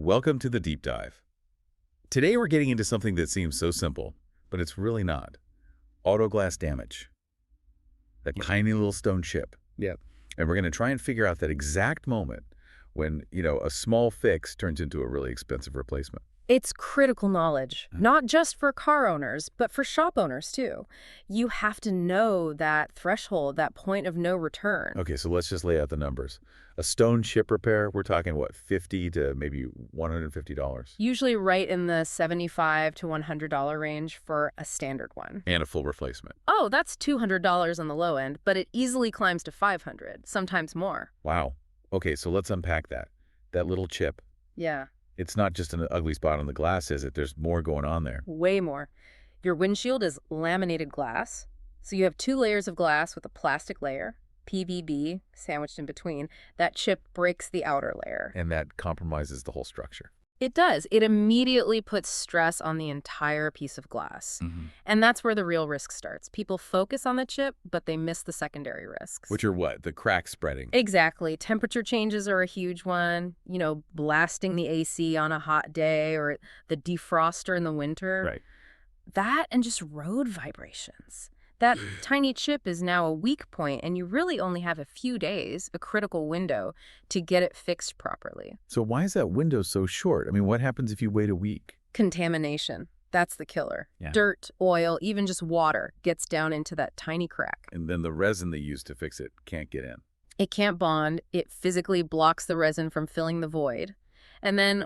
Welcome to the deep dive. Today we're getting into something that seems so simple, but it's really not. Auto glass damage. That tiny little stone chip. Yeah. And we're going to try and figure out that exact moment when, a small fix turns into a really expensive replacement. It's critical knowledge, not just for car owners, but for shop owners too. You have to know that threshold, that point of no return. Okay, so let's just lay out the numbers. A stone chip repair, we're talking, what, $50 to maybe $150? Usually right in the $75 to $100 range for a standard one. And a full replacement. Oh, that's $200 on the low end, but it easily climbs to $500, sometimes more. Wow. Okay, so let's unpack that. That little chip. Yeah. It's not just an ugly spot on the glass, is it? There's more going on there. Way more. Your windshield is laminated glass, so you have two layers of glass with a plastic layer, PVB, sandwiched in between. That chip breaks the outer layer. And that compromises the whole structure. It does. It immediately puts stress on the entire piece of glass. And that's where the real risk starts. People focus on the chip, but they miss the secondary risks. Which are what? The crack spreading. Exactly. Temperature changes are a huge one. Blasting the AC on a hot day or the defroster in the winter. Right. That and just road vibrations. That tiny chip is now a weak point, and you really only have a few days, a critical window, to get it fixed properly. So why is that window so short? I mean, what happens if you wait a week? Contamination. That's the killer. Yeah. Dirt, oil, even just water gets down into that tiny crack. And then the resin they use to fix it can't get in. It can't bond. It physically blocks the resin from filling the void. And then,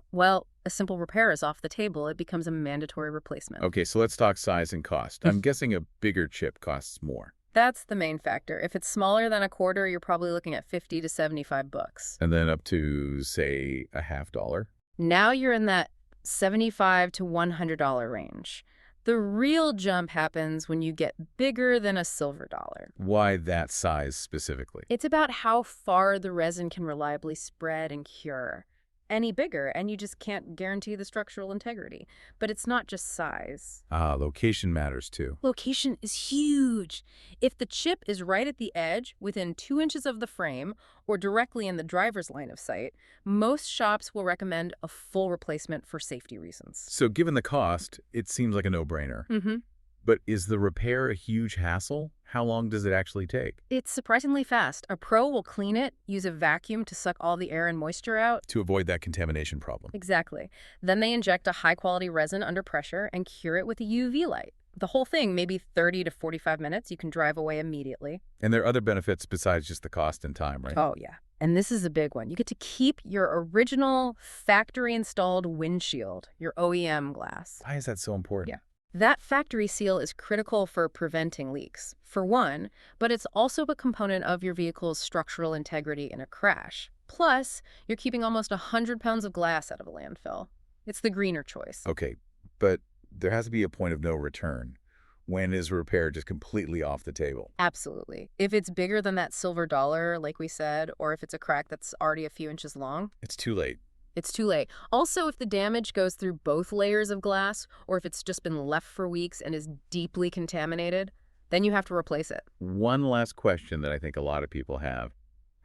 a simple repair is off the table. It becomes a mandatory replacement. Okay, so let's talk size and cost. I'm guessing a bigger chip costs more. That's the main factor. If it's smaller than a quarter, you're probably looking at $50 to $75. And then up to, say, a $50. Now you're in that $75 to $100 range. The real jump happens when you get bigger than a silver dollar. Why that size specifically? It's about how far the resin can reliably spread and cure. Any bigger, and you just can't guarantee the structural integrity. But it's not just size. Location matters too. Location is huge. If the chip is right at the edge, within 2 inches of the frame, or directly in the driver's line of sight, most shops will recommend a full replacement for safety reasons. So given the cost, it seems like a no-brainer. But is the repair a huge hassle? How long does it actually take? It's surprisingly fast. A pro will clean it, use a vacuum to suck all the air and moisture out. To avoid that contamination problem. Exactly. Then they inject a high-quality resin under pressure and cure it with a UV light. The whole thing, maybe 30 to 45 minutes. You can drive away immediately. And there are other benefits besides just the cost and time, right? Oh, yeah. And this is a big one. You get to keep your original factory-installed windshield, your OEM glass. Why is that so important? Yeah. That factory seal is critical for preventing leaks, for one, but it's also a component of your vehicle's structural integrity in a crash. Plus, you're keeping almost 100 pounds of glass out of a landfill. It's the greener choice. Okay, but there has to be a point of no return. When is repair just completely off the table? Absolutely. If it's bigger than that silver dollar, like we said, or if it's a crack that's already a few inches long, It's too late. it's too late. Also, if the damage goes through both layers of glass, or if it's just been left for weeks and is deeply contaminated, then you have to replace it. One last question that I think a lot of people have.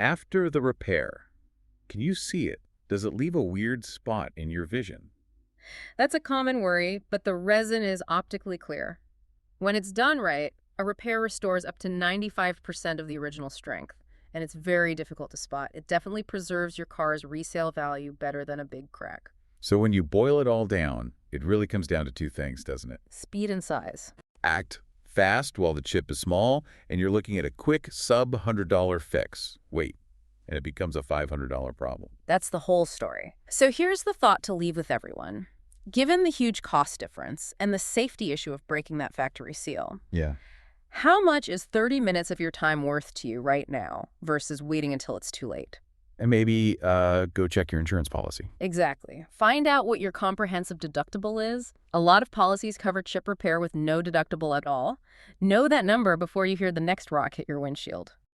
After the repair, can you see it? Does it leave a weird spot in your vision? That's a common worry, but the resin is optically clear. When it's done right, a repair restores up to 95% of the original strength. And it's very difficult to spot. It definitely preserves your car's resale value better than a big crack. So when you boil it all down, it really comes down to two things, doesn't it? Speed and size. Act fast while the chip is small, and you're looking at a quick sub-$100 fix. Wait, and it becomes a $500 problem. That's the whole story. So here's the thought to leave with everyone. Given the huge cost difference and the safety issue of breaking that factory seal, Yeah. how much is 30 minutes of your time worth to you right now versus waiting until it's too late? And maybe go check your insurance policy. Exactly. Find out what your comprehensive deductible is. A lot of policies cover chip repair with no deductible at all. Know that number before you hear the next rock hit your windshield.